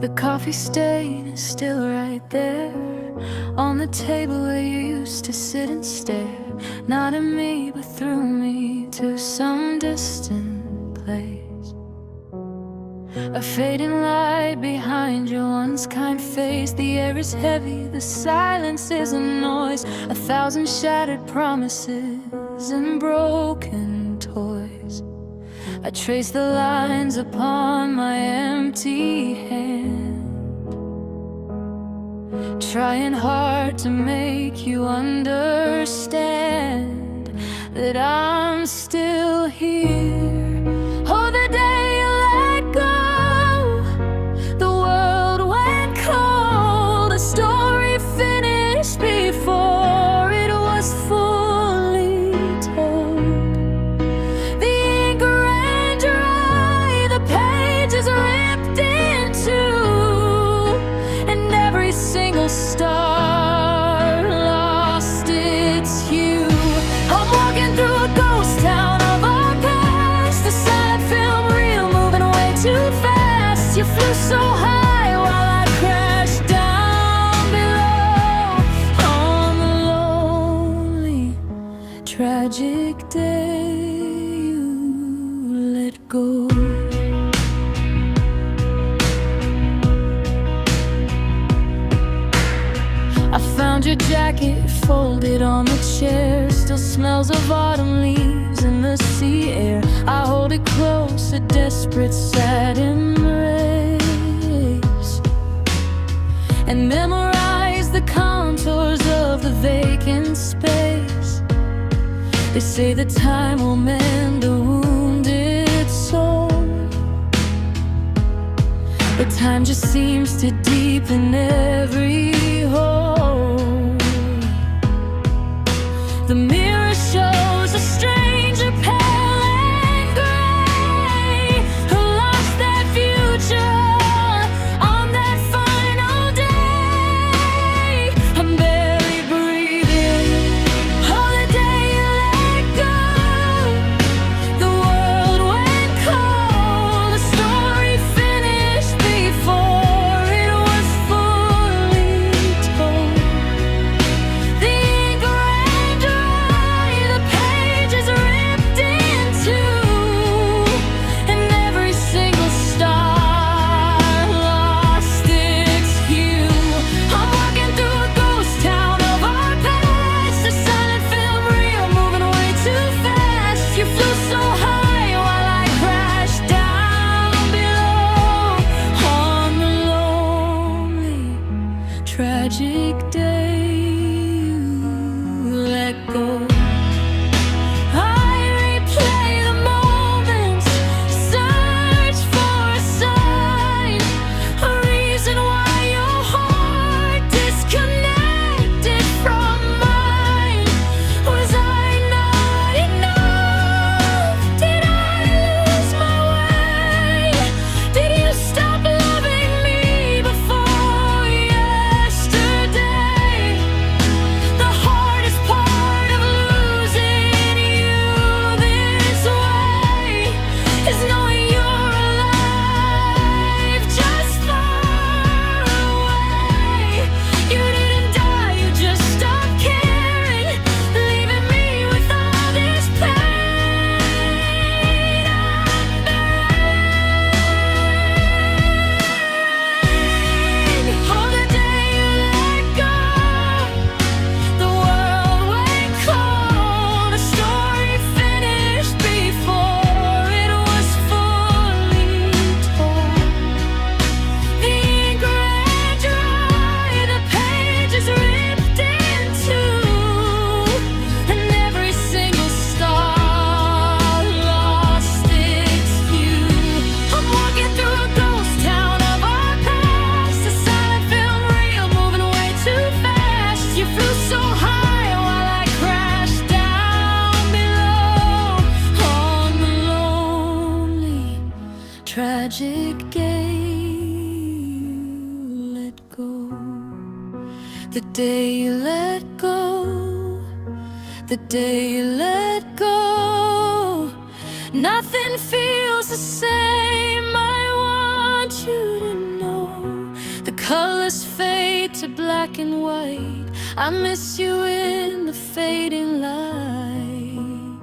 The coffee stain is still right there on the table where you used to sit and stare, not at me but through me to some distant place. A fading light behind your once kind face. The air is heavy, the silence is a noise, 1,000 shattered promises and broken toys. I trace the lines upon my empty hand, trying hard to make you understand that I'm still here. Oh, the day you let go, the world went cold. A story finished before it was fully told. The ink ran dry, the pages ripped in two, and every single star lost its hue. I'm walking through a ghost town of our past, the silent film reel moving way too fast. You flew so high while I crashed down below on the lonely, tragic day you let go. I found your jacket folded on the chair, still smells of autumn leaves in the sea air. I hold it close, a desperate sad embrace, and memorize the contours of the vacant space. They say that time will mend a wounded soul, but time just seems to deepen every hole. The mirror shows a stranger pale and gray, who lost that future on that final day. I'm barely breathing. Oh, the day you let go, the world went cold. The story finished before it was fully told. The ink ran dry, the pages ripped in two, and every single star lost its hue. I'm walking through a ghost town of our past, the silent film reel moving way too fast. You flew so high while I crashed down below on the lonely, tragic day you let go. I replay the moments, search for a sign, a reason why your heart disconnected from mine. Was I not enough? Did I lose my way? Did you stop loving me before yesterday? The hardest part of losing you this way is knowing you're alive, just far away. You didn't die, you just stopped caring, leaving me with all this pain unburied. Oh, the day you let go, the world went cold. A story finished before it was fully told. The ink ran dry, the pages ripped in two, and every single star lost its hue. I'm walking through a ghost town of our past, the silent film reel moving way too fast. You flew so high while I crashed down below on the lonely, tragic day you let go. The day you let go, the day you let go, nothing feels the same. I want you to know. The colors fade to black and white. I miss you in the fading light.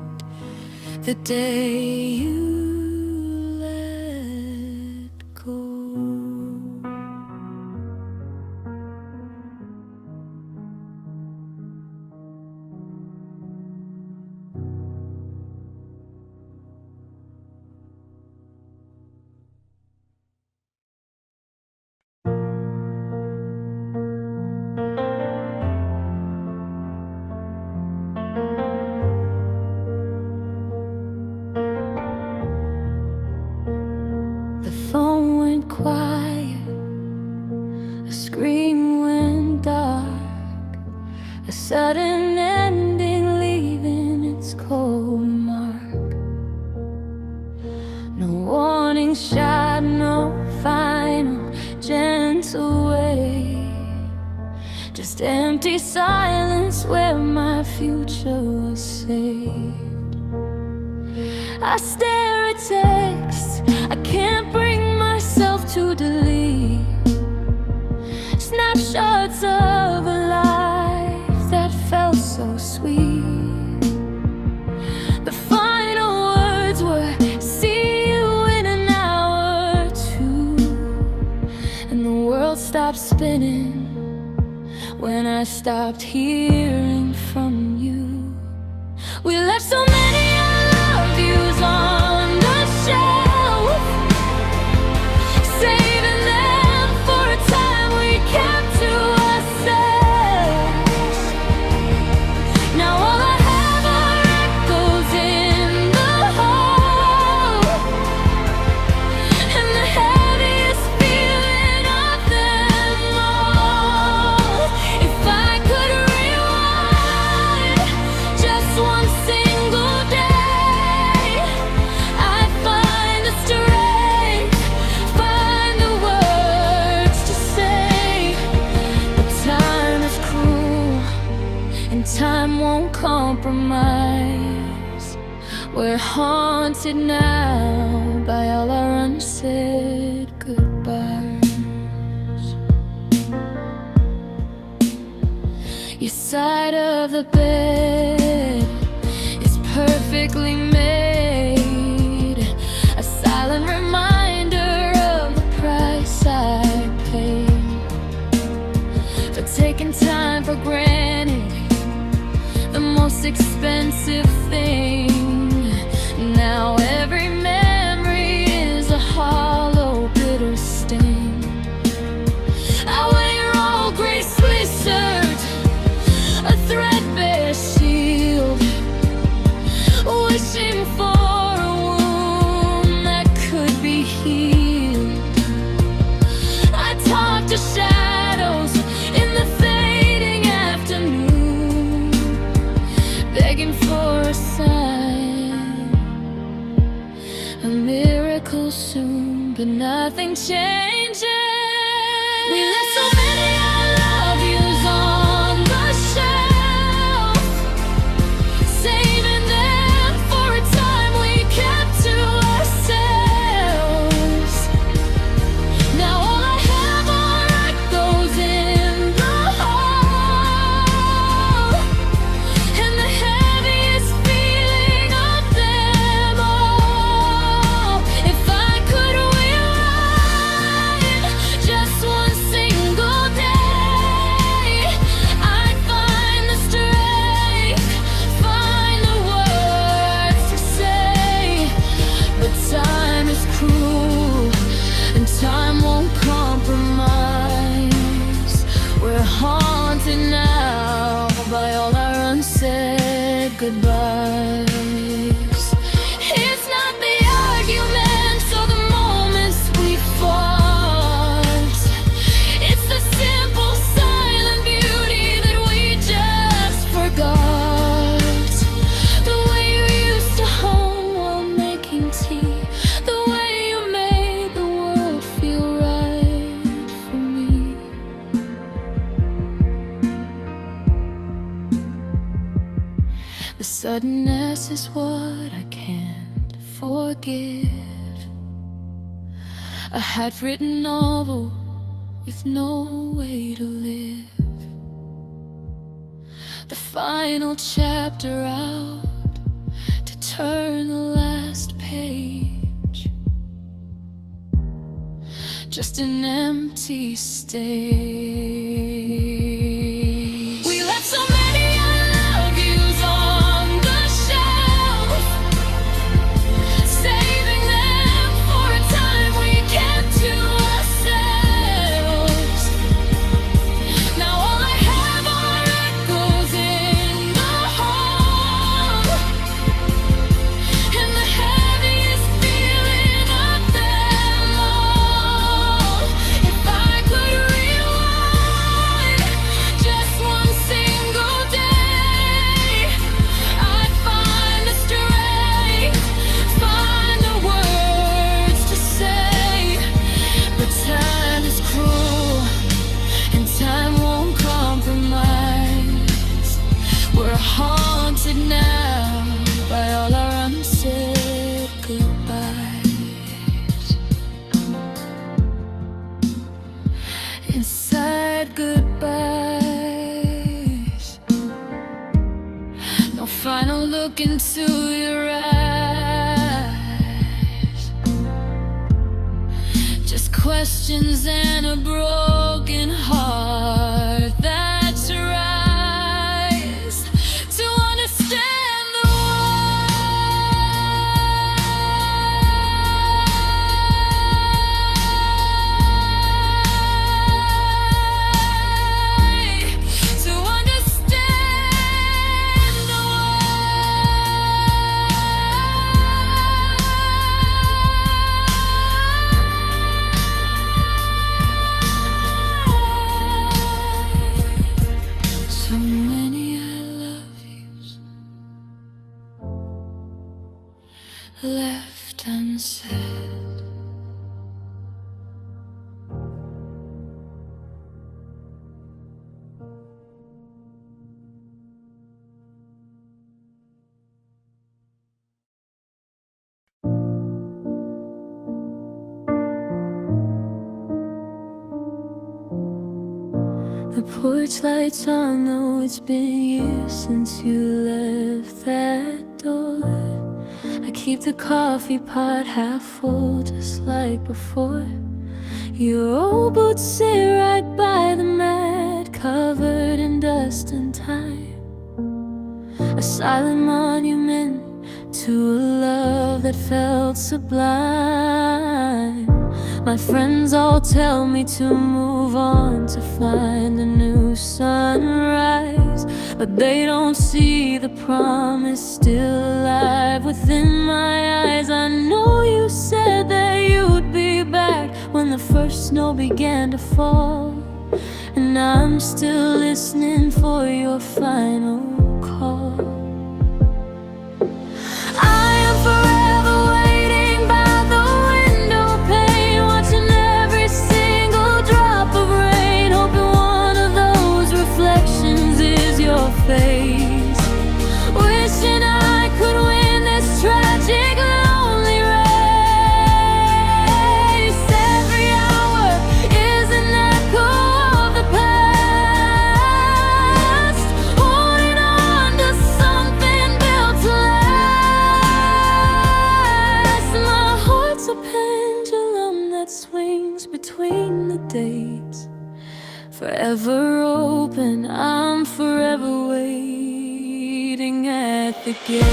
The day you let go. The phone went quiet, a screen went dark, a sudden ending leaving its cold mark. No warning shot, no final gentle way, just empty silence where my future was saved. I stare at texts I can't bring myself to delete, snapshots of a life that felt so sweet. The final words were, see you in an hour or two, and the world stopped spinning when I stopped hearing from you. We left so many I love yous on the shelf, saving them for a time we kept to ourselves. Now all I have are echoes in the hall, and the heaviest feeling of them all. If I could rewind just one single day, I'd find the strength, find the words to say. But time is cruel, and time won't compromise. We're haunted now by all our unsaid goodbyes. Your side of the bed is perfectly made, a silent reminder of the price I paid for taking time for granted, the most expensive thing. Now every memory is a hollow, bitter sting. I wear your old gray sweatshirt, a threadbare shield, wishing for a wound that could be healed. I talk to shadows in the fading afternoon, begging for a sign, a miracle soon, but nothing changes. We left so many I love yous on the shelf, saving them for a time we kept to ourselves. Now all I have are echoes in the hall, and the heaviest feeling of them all. If I could rewind just one single day, I'd find the strength, find the words to say. But time is cruel, and time won't compromise. We're haunted now by all our unsaid goodbyes. It's not the arguments or the moments we fought, it's the simple silent beauty that we just forgot. The way you used to hum while making tea, the way you made the world feel right for me. The suddenness is what I can't forgive. A handwritten novel with no way to live. The final chapter out, to turn the last page. Just an empty stage. We left so many I love yous on the shelf, saving them for a time we kept to ourselves. Now all I have are echoes in the hall, and the heaviest feeling of them all. If I could rewind just one single day, I'd find the strength, find the words to say. But time is cruel, and time won't compromise. We're haunted now by all our unsaid goodbyes. Inside goodbyes, no final look into your eyes, just questions and a broken heart that tries to understand the why, to understand the why. So many I love yous left unsaid. The porch lights on, though it's been years since you left that door. I keep the coffee pot half full, just like before. Your old boots sit right by the mat, covered in dust and time. A silent monument to a love that felt sublime. My friends all tell me to move on, to find a new sunrise, but they don't see the promise still alive within my eyes. I know you said that you'd be back when the first snow began to fall, and I'm still listening for your final call. I am forever waiting by the window pane, watching every single drop of rain, hoping one of those reflections is your face. Wishing I could win this tragic lonely race. Every hour is an echo of the past, holding on to something built to last. My heart's a pendulum that swings between the dates, forever open, I'm forever waiting at the gates.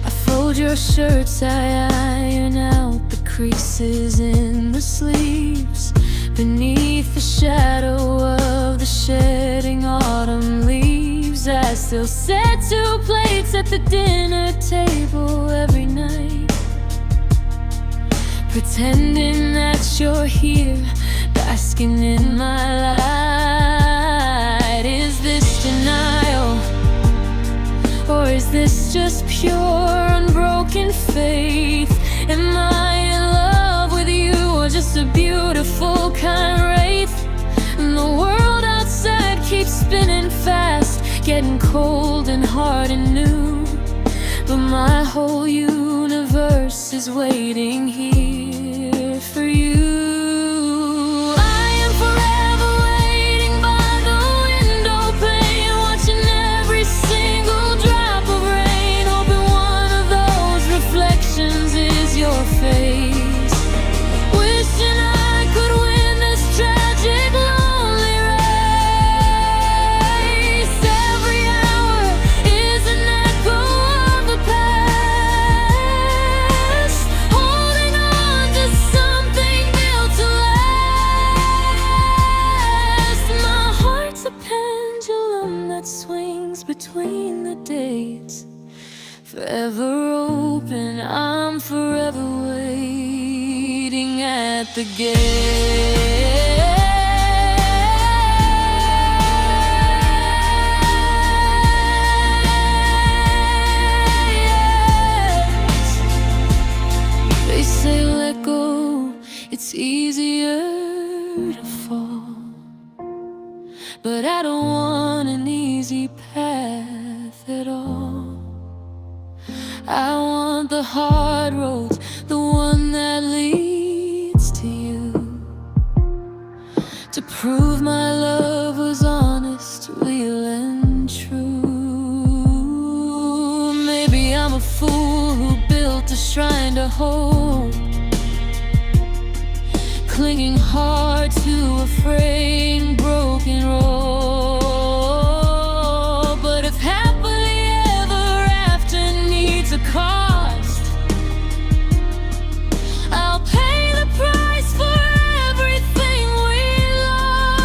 I fold your shirts, I iron out the creases in the sleeves, beneath the shadow of the shedding autumn leaves. I still set 2 plates at the dinner table every night, pretending that you're here, basking in my light. Is this denial, or is this just pure unbroken faith? Am I in love with you, or just a beautiful kind wraith? And the world outside keeps spinning fast, getting cold and hard and new, but my whole universe is waiting here for you. I am forever waiting by the window pane, watching every single drop of rain, hoping one of those reflections is your face. Wishing I could win this tragic lonely race. Every hour is an echo of the past, holding on to something built to last. My heart's a pendulum that swings between the dates, forever open, I'm forever waiting at the gate. They say let go, it's easier to fall, but I don't want an easy path at all. I want the hard road, the one that leads to you, to prove my love was honest, real and true. Maybe I'm a fool who built a shrine to hope, clinging hard to a fraying, broken rope. But if happily ever after needs a cost, I'll pay the price for everything we lost.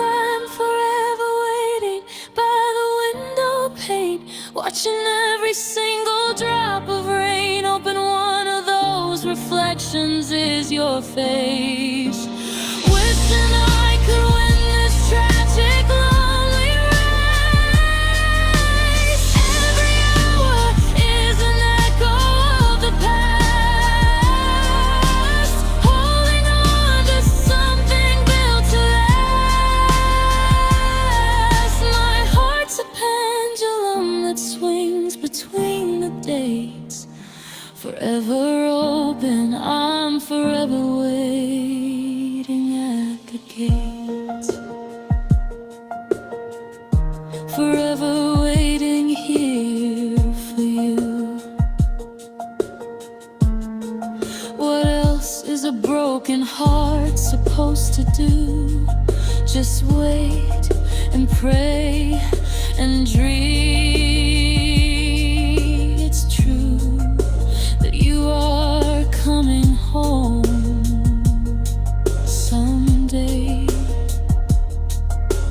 I'm forever waiting by the window pane, watching every single drop of rain, hoping one of those reflections is your face. Wishing I could win this tragic lonely race. Every hour is an echo of the past, holding on to something built to last. My heart's a pendulum that swings between the dates, forever open, I'm forever waiting at the gate. Forever waiting here for you. What else is a broken heart supposed to do? Just wait and pray and dream. It's true that you are coming home someday,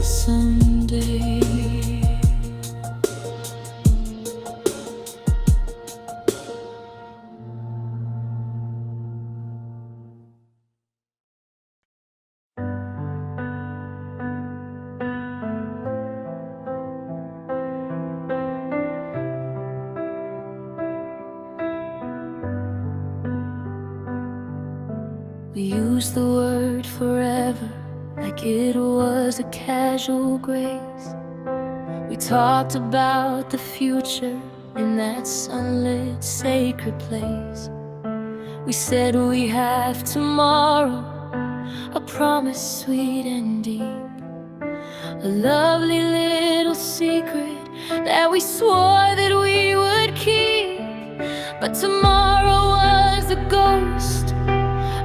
someday. We use the word forever like it was a casual grace. We talked about the future in that sunlit sacred place. We said we have tomorrow, a promise sweet and deep, a lovely little secret that we swore that we would keep. But tomorrow was a ghost,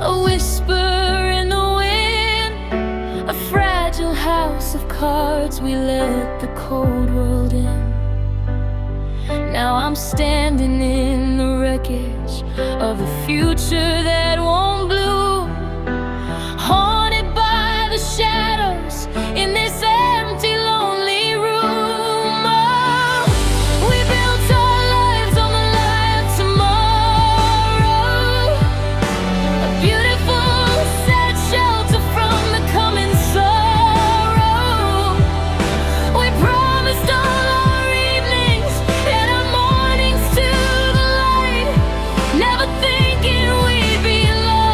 a whisper in the wind, a fragile house of cards we let the cold world in. Now I'm standing in the wreckage of a future that won't bloom, haunted by the shadows in this empty, lonely room. Oh, we built our lives on the lie of tomorrow, a beautiful set shelter from the coming sorrow. We promised all our evenings and our mornings to the light, never thinking we'd be alone.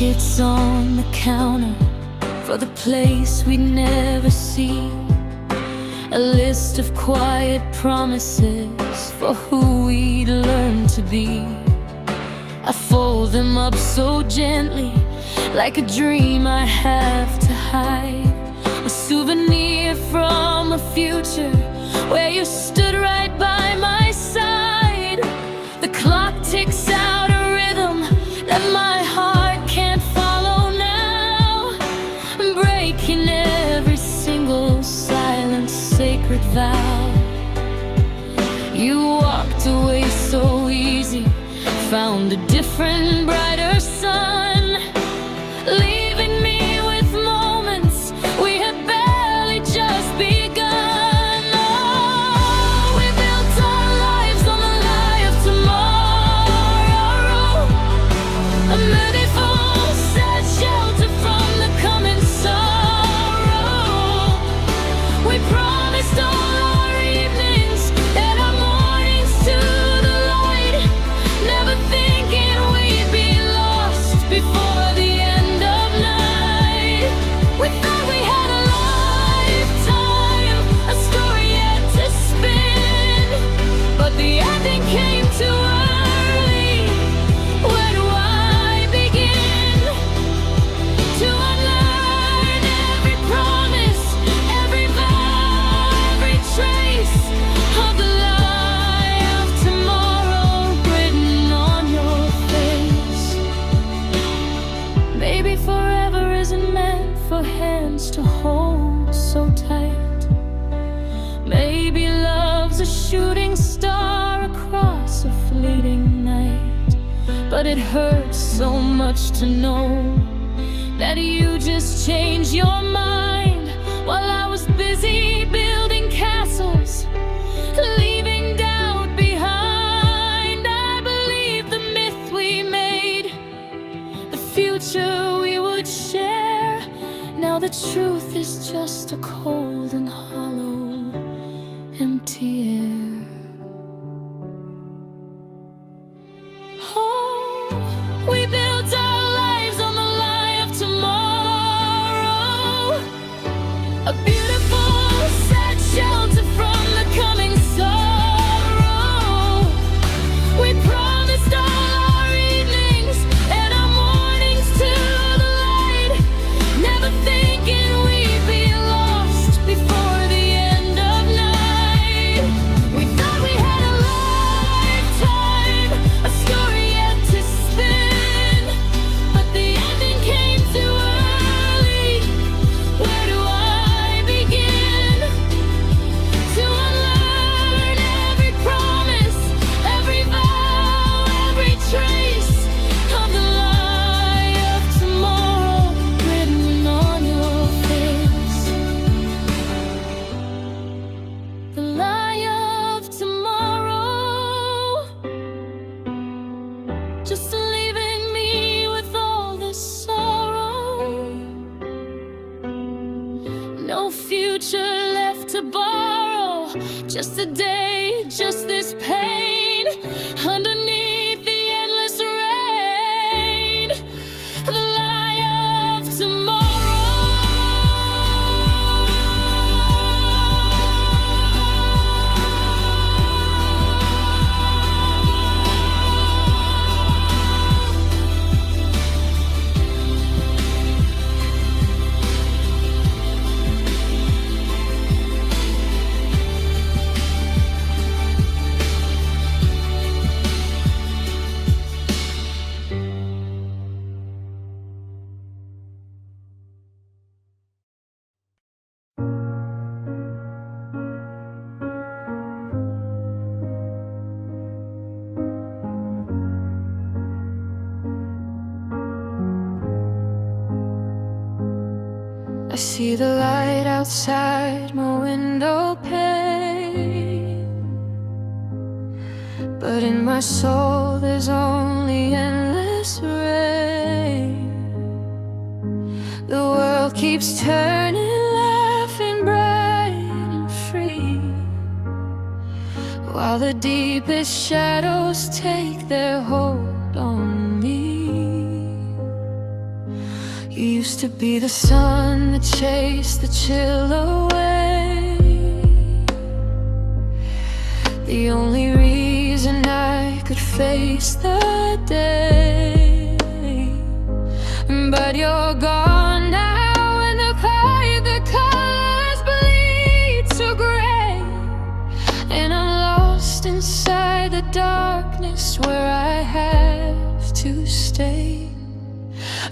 Tickets on the counter for the place we'd never see. A list of quiet promises for who we'd learn to be. I fold them up so gently, like a dream I have to hide. A souvenir from a future where you stood right by my side. The clock ticks out a rhythm that my heart can't follow now, breaking every single silent sacred vow. You walked away so easy, found a different, brighter sun, leaving me with moments we had barely just begun. Oh, we built our lives on the lie of tomorrow, a beautiful set shelter from the coming sorrow. We promised all our evenings and our mornings to the light, never thinking we'd be lost before the end of night. We thought we had a lifetime, a story yet to spin, but the ending came too early. Where do I begin to unlearn every promise, every vow, every trace of the lie of tomorrow written on your face? Maybe forever isn't meant for hands to hold so tight. Maybe love's a shooting star across a fleeting night. But it hurts so much to know that you just changed your mind while I was busy building castles, leaving doubt behind. I believed the myth we made, the future we would share. Now the truth is just a cold and hollow, empty air. Oh, we built our lives on the lie of tomorrow, a beautiful set shelter from the coming sorrow. We promised all our evenings and our mornings to the light, never thinking we'd be lost before the end of night. We thought we had a lifetime, a story yet to spin, but the ending came too early. Where do I begin to unlearn every promise, every vow, every trace of the lie of tomorrow written on your face? The lie of tomorrow, just leaving me with all this sorrow. No future left to borrow, just a day, just this pain underneath the endless rain. The lie of I see the light outside my window pane, but in my soul there's only endless rain. The world keeps turning, laughing bright and free, while the deepest shadows take their hold on me. You used to be the sun that chased the chill away, the only reason I could face the day. But you're gone now, and the colors bleed to gray, and I'm lost inside the darkness where I have to stay.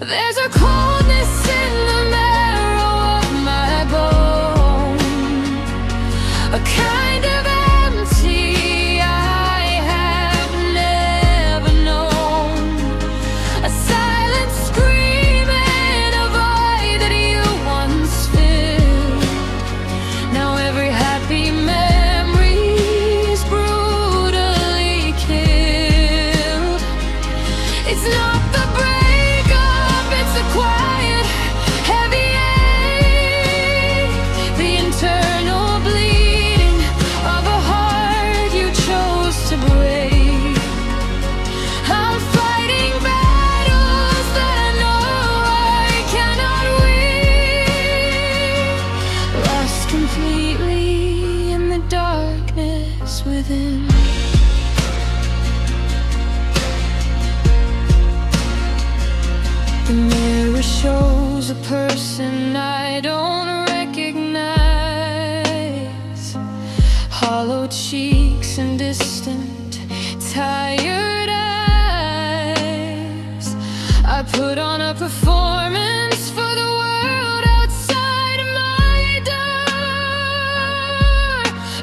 There's a coldness in the marrow of my bone, a kind of empty I have never known, a silent screaming, a void that you once filled. Now every happy memory's brutally killed. It's not the breakup, it's the quiet, heavy ache, the internal bleeding of a heart you chose to break. I'm fighting battles that I know I cannot win, lost completely in the darkness within. The mirror shows a person I don't recognize, hollow cheeks and distant, tired eyes. I put on a performance for the world outside my door,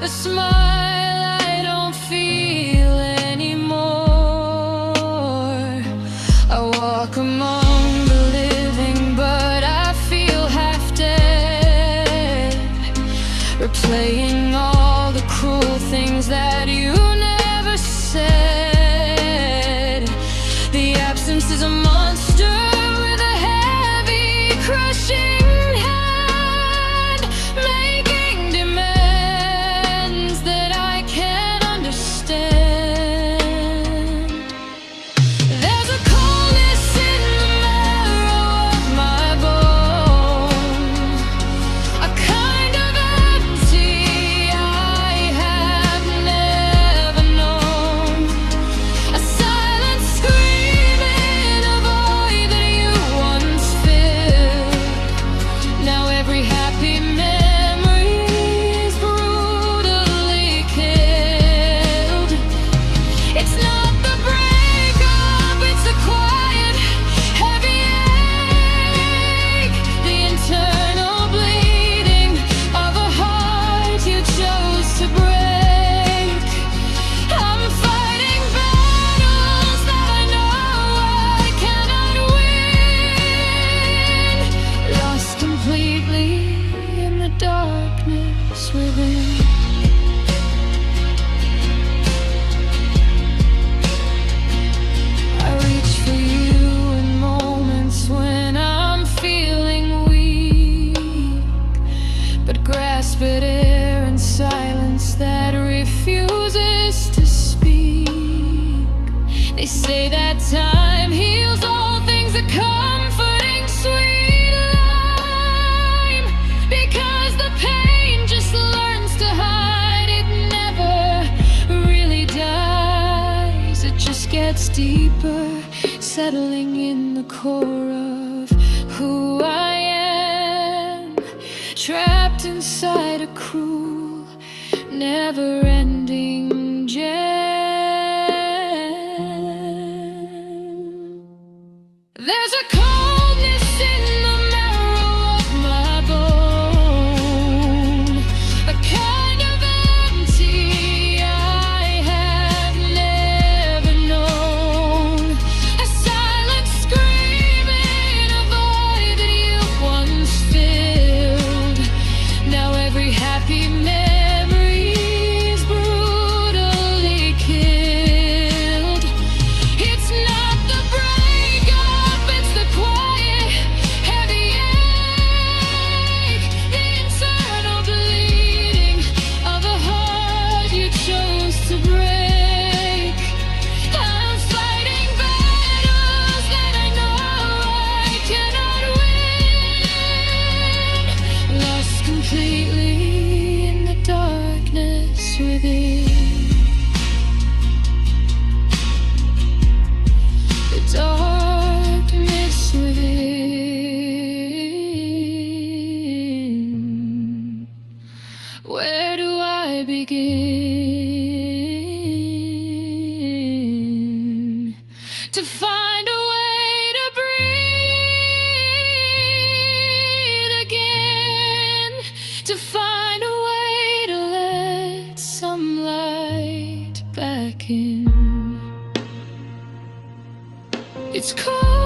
a smile I don't feel anymore. I walk among replaying all the cruel things that you never said. The absence is a monster with a heavy, crushing hand, making demands that I can't understand. There's a coldness in the marrow of my bones, a kind of within. I reach for you in moments when I'm feeling weak, but grasp at air and silence that refuses to speak. They say that time heals all things, that comforting sweet lime, because the pain just learns to hide, it never really dies. It just gets deeper, settling in the core of who I am, trapped inside a cruel, never-ending jam. There's a coldness in the marrow of my bone, a kind of empty I have never known, a silent screaming, a void that you once filled. Now every happy memory's brutally darkness within, the darkness within. Where do I begin to find a way to breathe again, to find a way to let some light back in? It's cold.